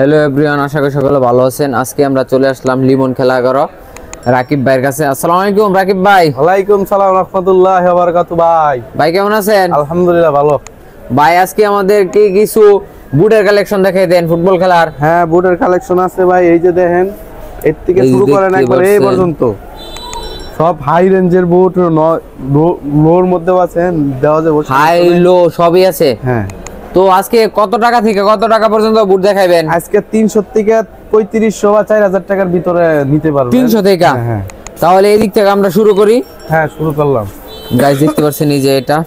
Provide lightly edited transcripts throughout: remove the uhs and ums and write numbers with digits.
Hello everyone, আশা করি সকলে ভালো আছেন। আজকে আমরা চলে আসলাম লিমন খেলাঘর রাকিব ভাইয়ের কাছে। আসসালামু আলাইকুম রাকিব ভাই। ওয়ালাইকুম সালাম রাহমাতুল্লাহি ওয়া বারাকাতুহু। ভাই কেমন আছেন? আলহামদুলিল্লাহ ভালো। ভাই আজকে আমাদের কি কিছু বুটের কালেকশন দেখাই দেন ফুটবল খেলার। হ্যাঁ, বুটের কালেকশন আছে ভাই। এই যে দেখেন, এর থেকে শুরু করেন একবার এই পর্যন্ত সব হাই রেঞ্জের বুট, লোর মধ্যেও আছে, দেওয়া যাবে হাই লো সবই আছে। হ্যাঁ, তো আজকে কত টাকা থেকে কত টাকা পর্যন্ত বুট দেখাইবেন? আজকে 300 থেকে 3500 বা 4000 টাকার ভিতরে নিতে পারবেন। 300 থেকে? হ্যাঁ, তাহলে এই দিক থেকে আমরা শুরু করি। হ্যাঁ শুরু করলাম। গাইস দেখতে পাচ্ছেন এই যে এটা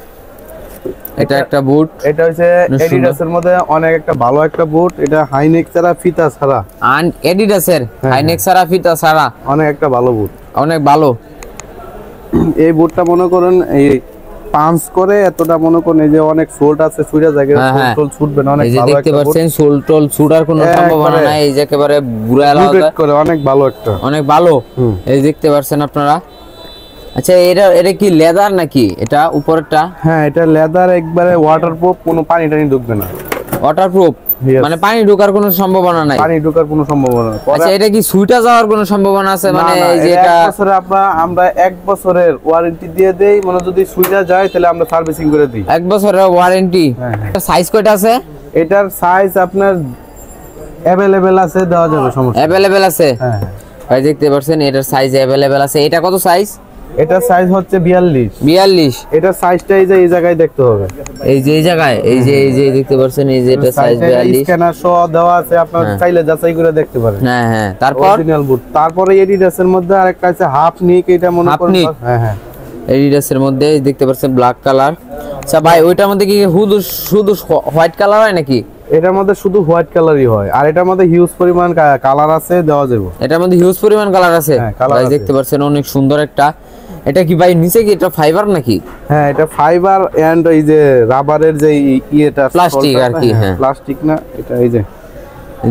একটা বুট। এটা হচ্ছে এডিডাসের মধ্যে অনেক একটা ভালো একটা বুট। এটা হাইনেক ছাড়া ফিতা ছাড়া, এডিডাসের হাইনেক ছাড়া ফিতা ছাড়া অনেক একটা ভালো বুট, অনেক ভালো। এই বুটটা মনে করেন এই পাঞ্চ করে এতটা মনে করেন এই যে অনেক সোল্ট আছে, ছুঁড়া জায়গায় সোল ছুটবে না, অনেক ভালো একটা বুট। এই যে দেখতে পাচ্ছেন সোল টোল ছুড়ার কোনো সম্ভাবনা নাই, এই যে একেবারে বুড়া আলাদা করে অনেক ভালো একটা, অনেক ভালো। এই দেখতে পাচ্ছেন আপনারা। আচ্ছা এটা কি লেদার নাকি এটা উপরেরটা? হ্যাঁ, এটা লেদার, একবারে ওয়াটারপ্রুফ, কোনো পানি টানি ঢুকবে না। ওয়াটারপ্রুফ মানে পানি ঢোকার কোনো সম্ভাবনা নাই? পানি ঢোকার কোনো সম্ভাবনা নাই। আচ্ছা এটা কি সুইটা যাওয়ার কোনো সম্ভাবনা আছে? মানে এই যে এটা বছরে আমরা 1 বছরের ওয়ারেন্টি দিয়ে দেই, মানে যদি সুইটা যায় তাহলে আমরা সার্ভিসিং করে দিই। 1 বছরের ওয়ারেন্টি। সাইজ কয়টা আছে এটার? সাইজ আপনার अवेलेबल আছে, দেওয়া যাবে, সমস্যা अवेलेबल আছে। হ্যাঁ ভাই দেখতে পাচ্ছেন এটার সাইজ अवेलेबल আছে। এটা কত সাইজ? এটা সাইজ হচ্ছে 42। এটা সাইজটা এই যে এই জায়গায় দেখতে হবে, এই যে এই জায়গায়, এই যে দেখতে পাচ্ছেন এই যে এটা সাইজ 42। স্ক্যানার সহ দেওয়া আছে, আপনারা চাইলে যাচাই করে দেখতে পারেন। হ্যাঁ হ্যাঁ। তারপর অরিজিনাল বুট। তারপরে এডিডাসের মধ্যে আরেকটা আছে হাফ নিক, এটা মনে করেন। হ্যাঁ হ্যাঁ, এডিডাসের মধ্যে দেখতে পাচ্ছেন ব্ল্যাক কালার। আচ্ছা ভাই ওইটার মধ্যে কি শুধু হোয়াইট কালার হয় নাকি? এটার মধ্যে শুধু হোয়াইট কালারই হয়, আর এটার মধ্যে হিউজ পরিমাণ কালার আছে, দেওয়া যাবে। এটার মধ্যে হিউজ পরিমাণ কালার আছে। ভাই দেখতে পাচ্ছেন অনেক সুন্দর একটা। এটা কি ভাই নিচে কি এটা ফাইবার নাকি? হ্যাঁ, এটা ফাইবার এন্ড এই যে রাবারের যে ইয়েটা প্লাস্টিক আর কি। হ্যাঁ প্লাস্টিক না, এটা এই যে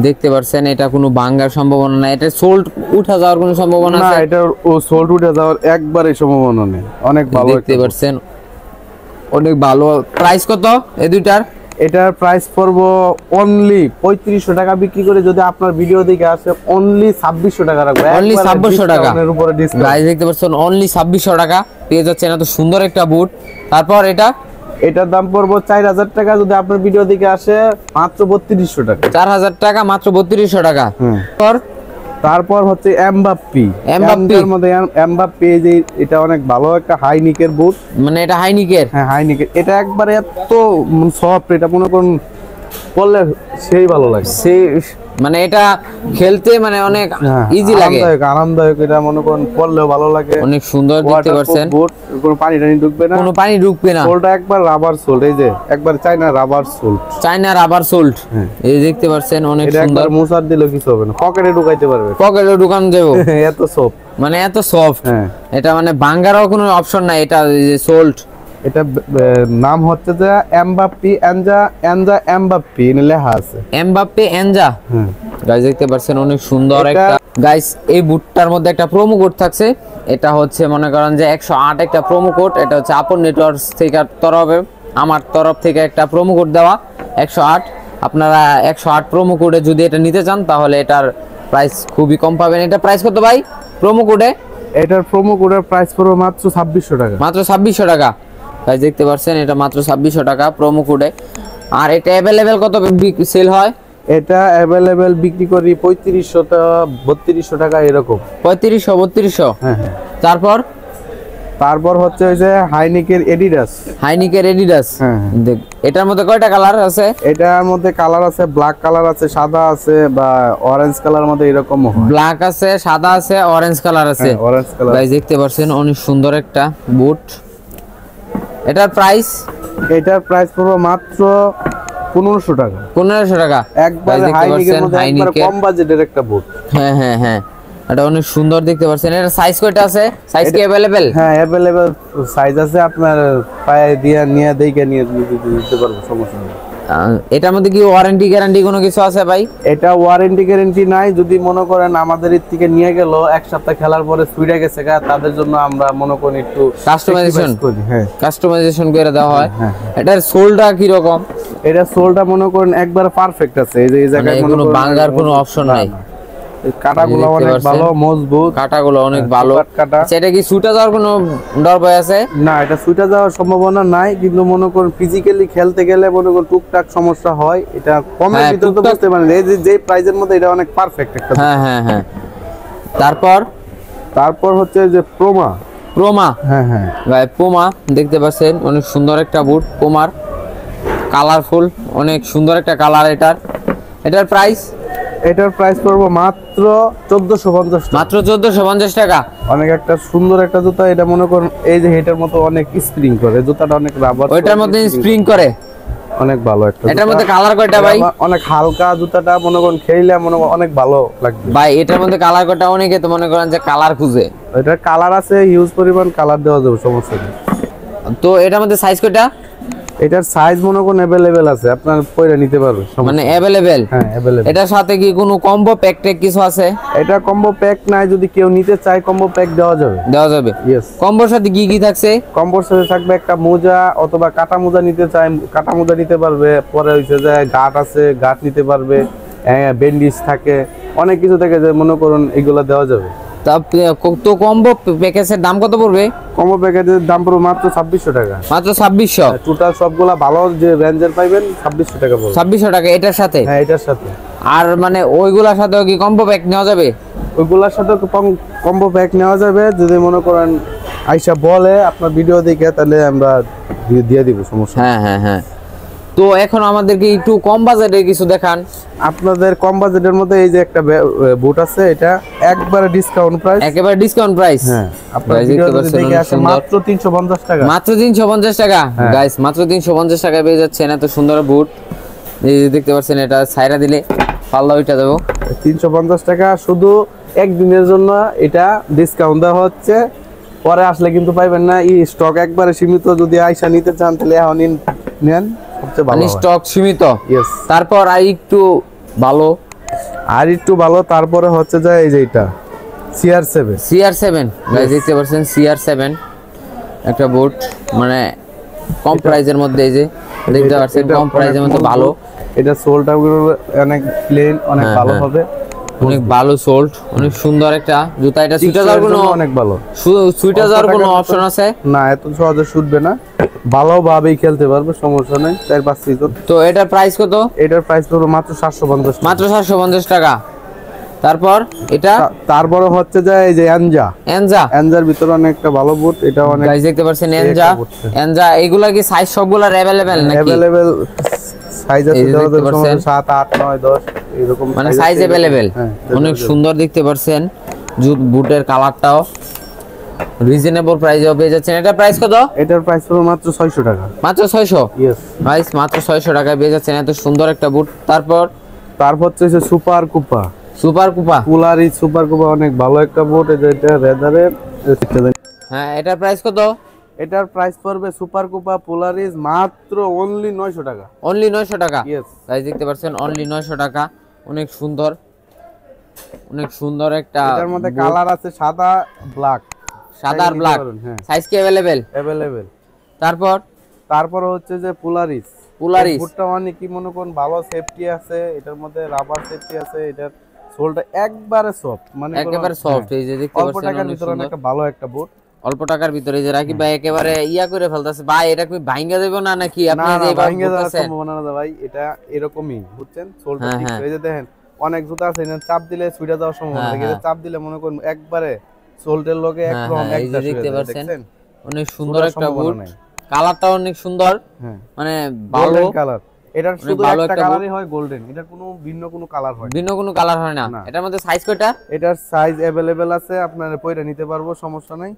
দেখতে পাচ্ছেন এটা কোনো ভাঙার সম্ভাবনা নাই। এটা সোল্ট উঠা যাওয়ার কোনো সম্ভাবনা আছে? না, এটা ও সোল্ট উঠে যাওয়ার একবারে সম্ভাবনা নেই। অনেক ভালো দেখতে পাচ্ছেন, অনেক ভালো। প্রাইস কত এই দুইটার? এটার প্রাইস পড়বো অনলি 3500 টাকা বিক্রি করে, যদি আপনার ভিডিও দেখে আসে অনলি 2600 টাকা রাখবো। অনলি 2600 টাকা এর উপরে ডিসকাউন্ট। গাইস দেখতে পাচ্ছেন অনলি 2600 টাকা পেয়ে যাচ্ছেন এত সুন্দর একটা বুট। তারপর এটার দাম পড়বো 4000 টাকা, যদি আপনার ভিডিও দেখে আসে মাত্র 3200 টাকা। 4000 টাকা মাত্র 3200 টাকা। তারপর হচ্ছে এমবাপ্পের মধ্যে এমবাপ্পে, যে এটা অনেক ভালো একটা হাইনিকের বুট। মানে এটা হাইনিকের? হ্যাঁ হাইনিকের। এটা একবারে এত সফট, এটা মনে করুন পরলে সেই ভালো লাগে, সেই মানে এটা খেলতে মানে অনেক ইজি লাগে, আরামদায়ক। এটা মনে করুন পরলেও ভালো লাগে, অনেক সুন্দর দেখতে পাচ্ছেন। বুট, কোনো পানি টানি ঢুকবে না, কোনো পানি ঢুকবে না। সোলটা একবার রাবার সোল, এই যে একবার চায়না রাবার সোল্ট, চায়না রাবার সোল্ট। এই দেখতে পাচ্ছেন অনেক সুন্দর। একবার মুছার দিলে কিছু হবে না, পকেটে ঢুকাইতে পারবে, পকেটে ঢুকান দেবো। এত সফট, মানে এত সফট। এটা মানে ভাঙারও কোনো অপশন নাই, এটা সোল্ট। এটা নাম হচ্ছে যে এমবাপ্পে এমবাপ্পে লেখা আছে, এমবাপ্পে এনজা। গাইস দেখতে পাচ্ছেন অনেক সুন্দর একটা। গাইস এই বুটটার মধ্যে একটা প্রোমো কোড থাকছে। এটা হচ্ছে মনে করেন যে 108 একটা প্রোমো কোড। এটা হচ্ছে আপন নেটওয়ার্কস থেকে আমার তরফ থেকে একটা প্রোমো কোড দেওয়া 108। আপনারা 108 প্রোমো কোডে যদি এটা নিতে চান তাহলে এটার প্রাইস খুবই কম পাবেন। এটা প্রাইস কত ভাই প্রোমো কোডে? এটার প্রোমো কোডের প্রাইস পড়বে মাত্র 2600 টাকা। মাত্র 2600 টাকা। গাইস দেখতে পাচ্ছেন এটা মাত্র 2600 টাকা প্রোমো কোডে। আর এটা अवेलेबल কত সেল হয়? এটা अवेलेबल বিক্রি করি 3500 টা 3200 টাকা এরকম। 3500 হ্যাঁ হ্যাঁ। তারপর হচ্ছে ওই যে হাইনিকের এডিডাস। হ্যাঁ। এটার মধ্যে কয়টা কালার আছে? এটার মধ্যে কালার আছে, ব্ল্যাক কালার আছে, সাদা আছে, বা অরেঞ্জ কালার মধ্যে এরকম হয়। ব্ল্যাক আছে, সাদা আছে, অরেঞ্জ কালার আছে। Orange colour. গাইস দেখতে পাচ্ছেন অনেক সুন্দর একটা বুট। এটার প্রাইস পুরো মাত্র 1500 টাকা। 1500 টাকা একবার হাইনিকের মধ্যে একবার কম বাজেটের একটা বুট। হ্যাঁ হ্যাঁ হ্যাঁ, এটা অনেক সুন্দর দেখতে পাচ্ছেন। এর সাইজ কয়টা আছে? সাইজ কি अवेलेबल? হ্যাঁ अवेलेबल সাইজ আছে, আপনার পায়ে দিয়ে নিয়ে দিতে পারবো, সমস্যা নেই। এটার মধ্যে কি ওয়ারেন্টি গ্যারান্টি কোনো কিছু আছে ভাই? এটা ওয়ারেন্টি গ্যারান্টি নাই, যদি মনে করেন আমাদের এর থেকে নিয়ে গেল এক সপ্তাহ খেলার পরে ছুঁড়ে গেছে তাদের জন্য আমরা মনে করি একটু কাস্টমাইজেশন করি। হ্যাঁ কাস্টমাইজেশন করে দেওয়া হয়। এটার সোলটা কি রকম? এটা সোলটা মনে করেন একবার পারফেক্ট আছে, এই যে এই জায়গায় মানে কোনো ভাঙার কোনো অপশন নাই, কাটাগুলো অনেক ভালো মজবুত, কাটাগুলো অনেক ভালো। সেটা কি ছুটে যাওয়ার কোনো ডর ভয় আছে? না, এটা ছুটে যাওয়ার সম্ভাবনা নাই, কিন্তু মনে করুন ফিজিক্যালি খেলতে গেলে মনে করুন টুকটাক সমস্যা হয়, এটা কমের ভিতরে তো বুঝতে পারেন। এই যে প্রাইজের মধ্যে এটা অনেক পারফেক্ট একটা। হ্যাঁ হ্যাঁ হ্যাঁ। তারপর হচ্ছে যে প্রোমা। হ্যাঁ হ্যাঁ ভাই পুমা দেখতে পাচ্ছেন, অনেক সুন্দর একটা বুট পুমার, কালারফুল, অনেক সুন্দর একটা কালার। এটার প্রাইস পড়বো মাত্র 1450 টাকা। মাত্র 1450 টাকা। অনেক একটা সুন্দর একটা জুতা, এটা মনে করেন এই যে হেটার মতো অনেক স্প্রিং করে, জুতাটা অনেক রাবার, ওইটার মধ্যে স্প্রিং করে, অনেক ভালো একটা। এটার মধ্যে কালার কয়টা ভাই? অনেক হালকা জুতাটা, মনে করেন খেললে মনে করেন অনেক ভালো লাগবে ভাই। এটার মধ্যে কালার কয়টা? অনেকে তো মনে করেন যে কালার খুঁজে, এটার কালার আছে, হিউজ পরিমাণ কালার দেওয়া যাবে, সমস্যা নেই। তো এটার মধ্যে সাইজ কয়টা? এটার সাইজ মনে করেন अवेलेबल আছে, আপনার পয়রা নিতে পারবে, মানে अवेलेबल। হ্যাঁ अवेलेबल। এটার সাথে কি কোনো কম্বো প্যাক ট্যাক কিছু আছে? এটা কম্বো প্যাক নাই, যদি কেউ নিতে চায় কম্বো প্যাক দেওয়া যাবে। ইয়েস। কম্বোর সাথে কি কি থাকছে? কম্বোর সাথে থাকবে একটা মোজা, অথবা কাটা মোজা নিতে চায় কাটা মোজা নিতে পারবে, পরে হইছে যে গার্ড আছে, গার্ড নিতে পারবে, ব্যান্ডেজ থাকে, অনেক কিছু থাকে, যে মনে করুন এগুলো দেওয়া যাবে। তো কম্বো প্যাকেজের দাম কত পড়বে? কম্বো প্যাকেজের দাম পড়বে মাত্র 2600 টাকা। মাত্র 2600? টোটাল সবগুলা ভালো যে রেঞ্জের পাইবেন 2600 টাকা পড়বে। 2600 টাকা এটার সাথে? হ্যাঁ এটার সাথে। আর মানে ওইগুলার সাথেও কি কম্বো প্যাক নেওয়া যাবে? ওইগুলার সাথে কম্বো প্যাক নেওয়া যাবে, যদি মনে করেন আইসা বলে আপনার ভিডিও দেখে, তাহলে আমরা দিয়ে দিব, সমস্যা। হ্যাঁ হ্যাঁ হ্যাঁ। তো এখন আমাদেরকে একটু কম বাজেটের কিছু দেখান। আপনাদের কম বাজেটের মধ্যে এই যে একটা বুট আছে, এটা একবারে ডিসকাউন্ট প্রাইস। একেবারে ডিসকাউন্ট প্রাইস। হ্যাঁ, আপনারা ভিডিও দেখে আসেন, মাত্র 350 টাকা। মাত্র 350 টাকা গাইস, মাত্র 350 টাকায় পেয়ে যাচ্ছেন এত সুন্দর বুট। এই যে দেখতে পাচ্ছেন, এটা ছাইরা দিলে পাল্লা ওইটা দেবো। 350 টাকা শুধু একদিনের জন্য এটা ডিসকাউন্ট দেওয়া হচ্ছে, পরে আসলে কিন্তু পাইবেন না। এই স্টক একবারে সীমিত, যদি আইসা নিতে চান তাহলে এখন নেন, সবচেয়ে ভালো। স্টক সীমিত। ইয়েস। তারপর একটু ভালো, তারপরে হচ্ছে যে এই যে এটা CR7 গাইস দেখতে পাচ্ছেন, CR7 একটা বুট, মানে কম প্রাইজের মধ্যে। এই যে দেখতে পাচ্ছেন, কম প্রাইজের মধ্যে ভালো। এটা সোলটা অনেক প্লেন, অনেক ভালো হবে, অনেক ভালো সোল্ড, অনেক সুন্দর একটা জুতা। এটা সুইটা যাওয়ার কোনো অনেক ভালো, সুইটা যাওয়ার কোনো অপশন আছে না? এত সহজে শুটবে না, ভালোভাবেই খেলতে পারবে, সমস্যা নেই। 4-5 সিজন। তো এটার প্রাইস কত? এটার প্রাইস পড়বে মাত্র 750 টাকা। মাত্র 750 টাকা। তারপর হচ্ছে যে এই যে এনজার ভিতরে অনেকটা ভালো বুট, এটা অনেক গাইস দেখতে পাচ্ছেন, এনজা এগুলা কি সাইজ সবগুলার अवेलेबल নাকি? अवेलेबल সাইজ আছে, 7, 8, 9, 10 এরকম, মানে সাইজ अवेलेबल। অনেক সুন্দর দেখতে পাচ্ছেন, বুটের কালারটাও রিজনেবল প্রাইসে পেয়ে যাচ্ছেন। এটা প্রাইস কত? এটার প্রাইস হলো মাত্র 600 টাকা। মাত্র 600? यस গাইস, মাত্র 600 টাকায় পেয়ে যাচ্ছেন এত সুন্দর একটা বুট। তারপর হচ্ছে সুপার কুপা পোলারিস সুপার কুপা, অনেক ভালো একটা বুট। এটা রেদারের। হ্যাঁ, এটার প্রাইস কত? এটার প্রাইস পড়বে সুপার কুপা পোলারিস মাত্র অনলি 900 টাকা। অনলি 900 টাকা? यस। গাইস দেখতে পাচ্ছেন, অনলি 900 টাকা। অনেক সুন্দর, অনেক সুন্দর একটা। এটার মধ্যে কালার আছে সাদা ব্ল্যাক, সাদা আর ব্ল্যাক। সাইজ কি अवेलेबल? তারপর হচ্ছে যে পোলারিস বুটটা মানে কি মনে করেন ভালো সেফটি আছে, এটার মধ্যে রাবার সেফটি আছে, এটার সোলটা একবারে সফট, মানে একেবারে সফট। এই যে দেখতে পাচ্ছেন, অল্প টাকার ভিতরে একটা ভালো একটা বুট। অল্প টাকার ভিতরে যে রাকিব ভাই একেবারে ইয়া করে ফেলতাছে ভাই, এটা কি ভাঙা যাবে না নাকি? আপনি যে ভাঙা যাওয়ার সম্ভাবনা না ভাই, এটা এরকমই বুঝছেন, সোলটা ঠিক। এই যে দেখেন অনেক জুতা আছে, এটা চাপ দিলে ছুটে যাওয়ার সম্ভাবনা থাকে, এটা চাপ দিলে মনে করেন একবারে সোলটের লগে একদম একদম দেখতে পাচ্ছেন, অনেক সুন্দর একটা বুট। কালারটা অনেক সুন্দর, মানে ভালো কালার। এটার শুধু একটা কালারই হয় গোল্ডেন, এটার কোনো ভিন্ন কোনো কালার হয়, ভিন্ন কোনো কালার হয় না। এটার মধ্যে সাইজ কয়টা? এটার সাইজ अवेलेबल আছে, আপনারা পয়রা নিতে পারবো, সমস্যা নাই।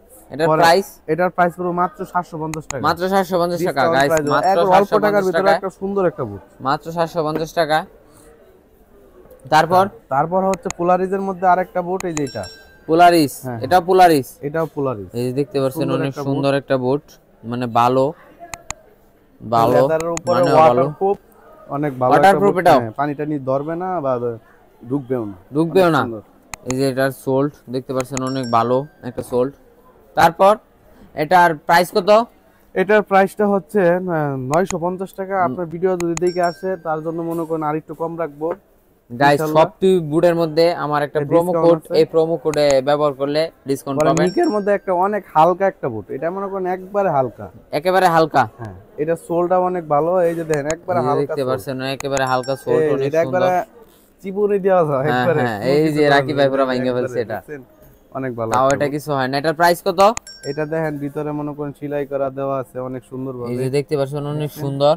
এটার প্রাইস পুরো মাত্র 750 টাকা। মাত্র 750 টাকা গাইস, মাত্র অল্প টাকার ভিতরে একটা সুন্দর একটা বুট, মাত্র 750 টাকা। তারপর হচ্ছে পোলারিজের মধ্যে আরেকটা বুট, এই যে এটা পোলারিস। এটাও পোলারিস? এটাও পোলারিস। এই যে দেখতে পাচ্ছেন, অনেক সুন্দর একটা বুট, মানে ভালো লেদারের উপরে ওয়াটারপ্রুফ, অনেক ভালো ওয়াটারপ্রুফ। এটাও পানি টানি ধরবে না বা ঢুকবেও না। এই যে এটার সোল্ড দেখতে পাচ্ছেন, অনেক ভালো একটা সোল্ড। তারপর এটার প্রাইস কত? এটার প্রাইসটা হচ্ছে 950 টাকা। আপনার ভিডিও যদি দেখে আসে তার জন্য মনে করেন আর একটু কম রাখবো গাইস। ইনশাআল্লাহ। সবটি বুটের মধ্যে আমার একটা প্রোমো কোড, এই প্রোমো কোডে ব্যবহার করলে ডিসকাউন্ট পাবেন। নিকের মধ্যে একটা অনেক হালকা একটা বুট, এটা মনে করেন একবারে হালকা, একেবারে হালকা। হ্যাঁ এটা সোলটা অনেক ভালো, এই যে দেখেন একবারে হালকা, দেখতে পাচ্ছেন একেবারে হালকা সোল, অনেক এটা একবারে সুন্দর। চিপুনি দেওয়া যায় একবারে। হ্যাঁ এই যে রাকিব ভাই পুরো ভাঙিয়ে ফেলছে এটা, অনেক ভালো। তাও এটা কিছু হয় না। এটার প্রাইস কত? এটা দেখেন ভিতরে মনে করেন সেলাই করা দেওয়া আছে অনেক সুন্দর ভাবে, এই যে দেখতে পাচ্ছেন অনেক সুন্দর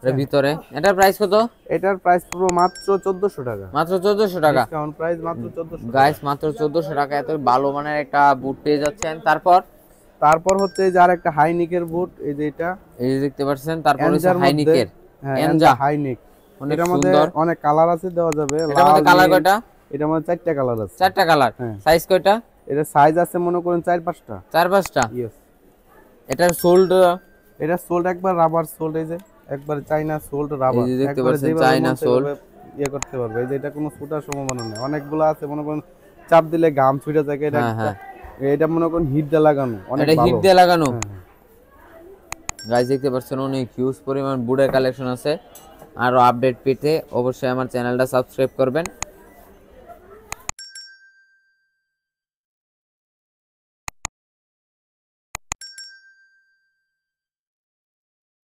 এর ভিতরে। এটার প্রাইস কত? এটার প্রাইস পুরো মাত্র 1400 টাকা, মাত্র 1400 টাকা। ডিসকাউন্ট প্রাইস মাত্র 1400 গাইস মাত্র 1400 টাকা এত ভালো মানের একটা বুট পেয়ে যাচ্ছেন। তারপর হচ্ছে এই যে আরেকটা হাইনিকের বুট, এই যে এটা, এই যে দেখতে পাচ্ছেন। তারপর হচ্ছে হাইনিকের এনজা হাইনিক, এটার মধ্যে অনেক কালার আছে, দেওয়া যাবে। এটার মধ্যে কালার কয়টা? এটার মধ্যে 4টা কালার আছে। 4টা কালার। সাইজ কয়টা? এটা সাইজ আছে মনে করেন 4-5টা। 4-5টা। ইয়েস। এটার সোল্ড, এটা সোল্ড একবার রাবার সোল্ড, এই যে একবার চাইনা সোল্ড রাবার, এই যে দেখতে পাচ্ছেন চাইনা সোল্ড ইয়ে করতে পারবে। এই যে এটা কোনো ফুটার সম্ভাবনা নেই, অনেকগুলো আছে মনে করেন চাপ দিলে গাম ছুটে যায়। এটা এটা মনে করেন হিট দিয়ে লাগানো, অনেক ভালো, হিট দিয়ে লাগানো। গাইস দেখতে পাচ্ছেন অনেক হিউজ পরিমাণ বুটের কালেকশন আছে। আরো আপডেট পেতে অবশ্যই আমার চ্যানেলটা সাবস্ক্রাইব করবেন।